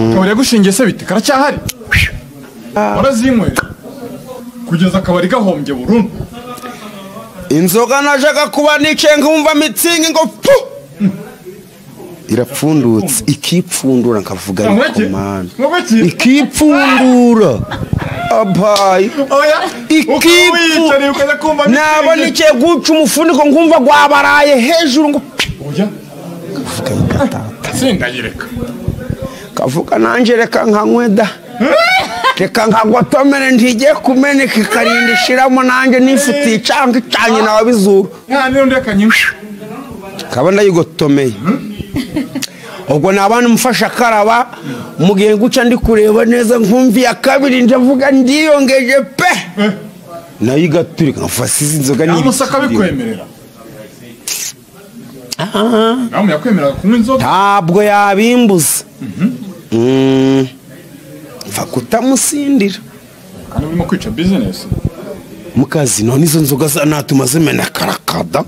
kabari gushingiye se bite karacyahari warazinywera kugeza akabari gahombye burundu inzoga najaga kuba nicenga umva mitsingi ngo pu irapfundutse ikipfundura nkavuga ikomana ikipfundura abayi nabona icyo guca umufuniko ngumva gwabaraye hejuru ngo oya sindayireka kavuga nanje reka nkanyweda reka nkagotomere ntigiye kumeneka ikarinda ishiramo nanjye nifutiye icanga icanye nawe bizuru ndeka nyinshi kaba ndayigotomeye ubwo nabana mufasha karaba mugihe guca ndi kureba neza nkumviye akabiri ndavuga ndiyongeje pe nayo igaturika nkafasiza inzoga n'ibiki amusaka bikwemerera nawe yakwemerera kunywa inzoga ntabwo yabimbuza mfa kutamusindira kandi urimo kwica business mukazi none izo nzoga natuma zimena karakada